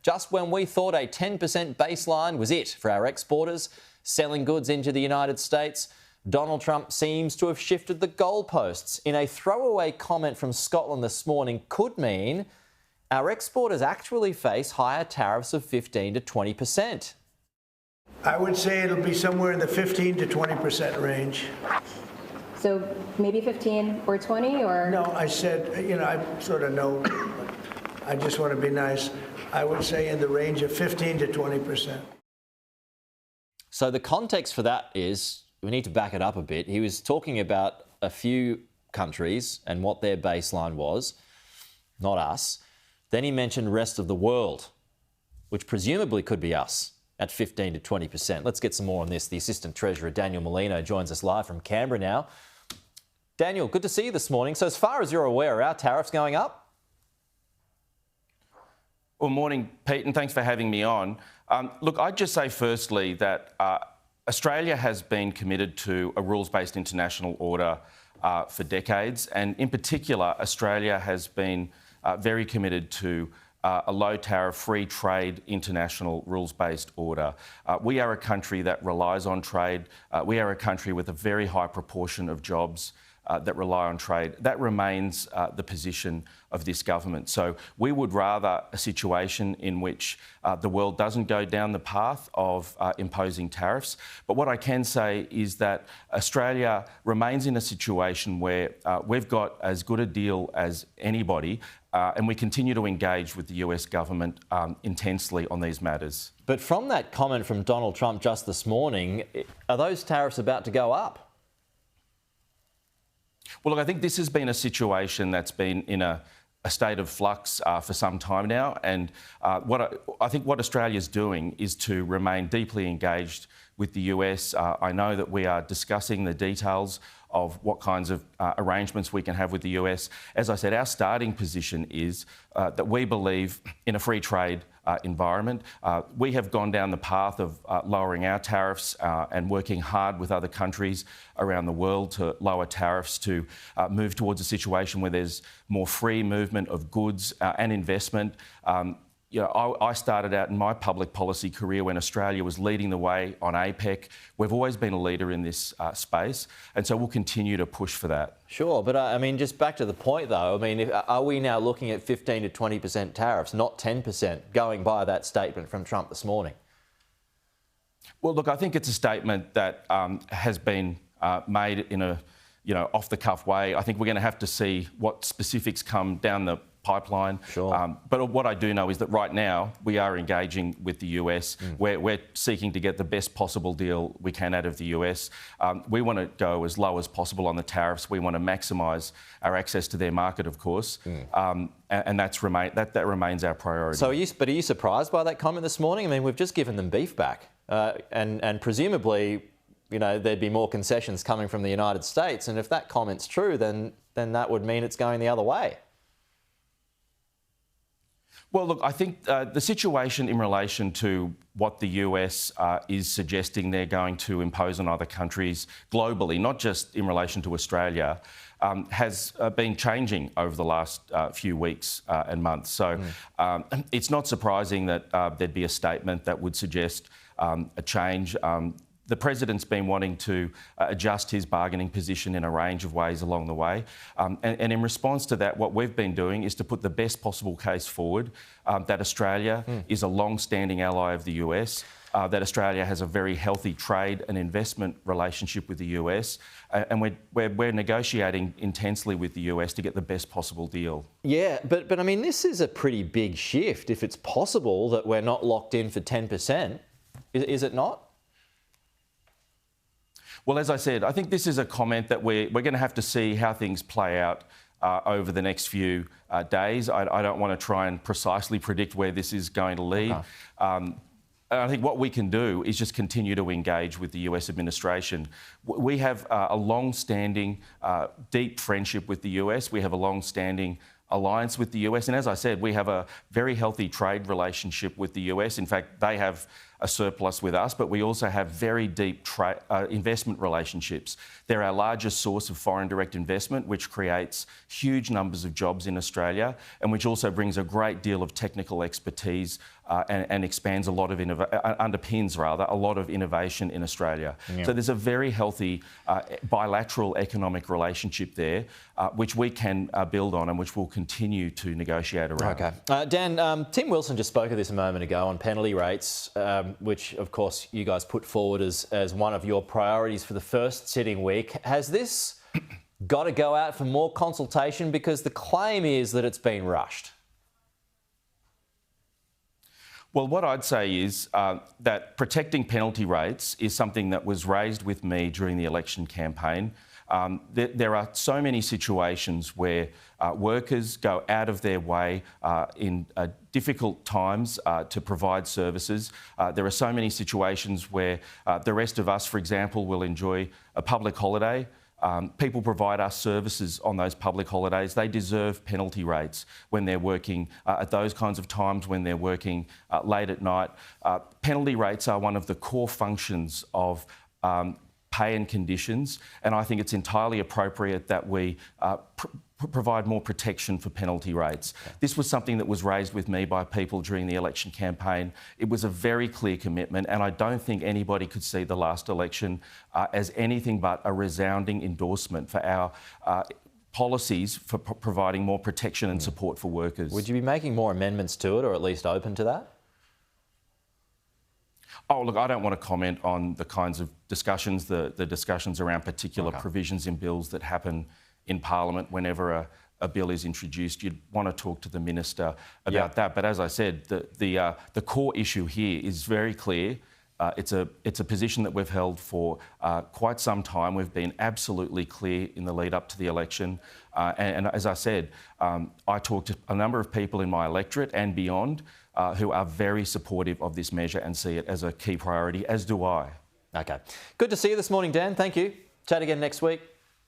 just when we thought a 10% baseline was it for our exporters selling goods into the United States, Donald Trump seems to have shifted the goalposts. In a throwaway comment from Scotland this morning could mean our exporters actually face higher tariffs of 15 to 20%. I would say it'll be somewhere in the 15 to 20% range. So maybe 15 or 20 or? No, I said, I sort of know. I just want to be nice. I would say in the range of 15 to 20%. So the context for that is, we need to back it up a bit. He was talking about a few countries and what their baseline was, not us. Then he mentioned rest of the world, which presumably could be us at 15 to 20%. Let's get some more on this. The Assistant Treasurer Daniel Mulino joins us live from Canberra now. Daniel, good to see you this morning. So as far as you're aware, are our tariffs going up? Well, morning, Pete, and thanks for having me on. Look, I'd just say firstly that Australia has been committed to a rules-based international order for decades, and in particular, Australia has been very committed to a low-tariff, free trade, international rules-based order. We are a country that relies on trade. We are a country with a very high proportion of jobs that rely on trade. That remains the position of this government. So we would rather a situation in which the world doesn't go down the path of imposing tariffs. But what I can say is that Australia remains in a situation where we've got as good a deal as anybody, and we continue to engage with the US government intensely on these matters. But from that comment from Donald Trump just this morning, are those tariffs about to go up? Well, look, I think this has been a situation that's been in a state of flux for some time now, and I think what Australia's doing is to remain deeply engaged with the US. I know that we are discussing the details of what kinds of arrangements we can have with the US. As I said, our starting position is that we believe in a free trade environment. We have gone down the path of lowering our tariffs and working hard with other countries around the world to lower tariffs, to move towards a situation where there's more free movement of goods and investment. I started out in my public policy career when Australia was leading the way on APEC. We've always been a leader in this space, and so we'll continue to push for that. Sure, but I mean, just back to the point though, I mean, are we now looking at 15 to 20% tariffs, not 10%, going by that statement from Trump this morning? Well, look, I think it's a statement that has been made in a off-the-cuff way. I think we're going to have to see what specifics come down the pipeline. Sure. But what I do know is that right now we are engaging with the US. We're seeking to get the best possible deal we can out of the US. We want to go as low as possible on the tariffs. We want to maximise our access to their market, of course, and that remains our priority. So, are you surprised by that comment this morning? I mean, we've just given them beef back, and presumably, there'd be more concessions coming from the United States. And if that comment's true, then that would mean it's going the other way. Well, look, I think the situation in relation to what the US is suggesting they're going to impose on other countries globally, not just in relation to Australia, has been changing over the last few weeks and months. So it's not surprising that there'd be a statement that would suggest a change. The President's been wanting to adjust his bargaining position in a range of ways along the way. And in response to that, what we've been doing is to put the best possible case forward that Australia is a long-standing ally of the US, that Australia has a very healthy trade and investment relationship with the US, and we're negotiating intensely with the US to get the best possible deal. Yeah, but I mean, this is a pretty big shift if it's possible that we're not locked in for 10%. Is it not? Well, as I said, I think this is a comment that we're going to have to see how things play out over the next few days. I don't want to try and precisely predict where this is going to lead. Okay. And I think what we can do is just continue to engage with the US administration. We have a long-standing, deep friendship with the US. We have a long-standing alliance with the US. And as I said, we have a very healthy trade relationship with the US. In fact, they have a surplus with us, but we also have very deep investment relationships. They're our largest source of foreign direct investment, which creates huge numbers of jobs in Australia and which also brings a great deal of technical expertise and expands a lot of underpins a lot of innovation in Australia. Yeah. So there's a very healthy bilateral economic relationship there, which we can build on and which we'll continue to negotiate around. Okay. Dan, Tim Wilson just spoke of this a moment ago on penalty rates, which of course you guys put forward as one of your priorities for the first sitting week. Has this got to go out for more consultation? Because the claim is that it's been rushed. Well, what I'd say is that protecting penalty rates is something that was raised with me during the election campaign. There are so many situations where workers go out of their way in difficult times to provide services. There are so many situations where the rest of us, for example, will enjoy a public holiday. People provide us services on those public holidays. They deserve penalty rates when they're working at those kinds of times, when they're working late at night. Penalty rates are one of the core functions of pay and conditions, and I think it's entirely appropriate that we provide more protection for penalty rates. Okay. This was something that was raised with me by people during the election campaign. It was a very clear commitment, and I don't think anybody could see the last election as anything but a resounding endorsement for our policies for providing more protection and support for workers. Would you be making more amendments to it, or at least open to that? Oh, look, I don't want to comment on the kinds of discussions, the discussions around particular provisions in bills that happen in Parliament whenever a bill is introduced. You'd want to talk to the Minister about that. But as I said, the core issue here is very clear. It's a position that we've held for quite some time. We've been absolutely clear in the lead up to the election. And as I said, I talked to a number of people in my electorate and beyond who are very supportive of this measure and see it as a key priority, as do I. Okay. Good to see you this morning, Dan. Thank you. Chat again next week.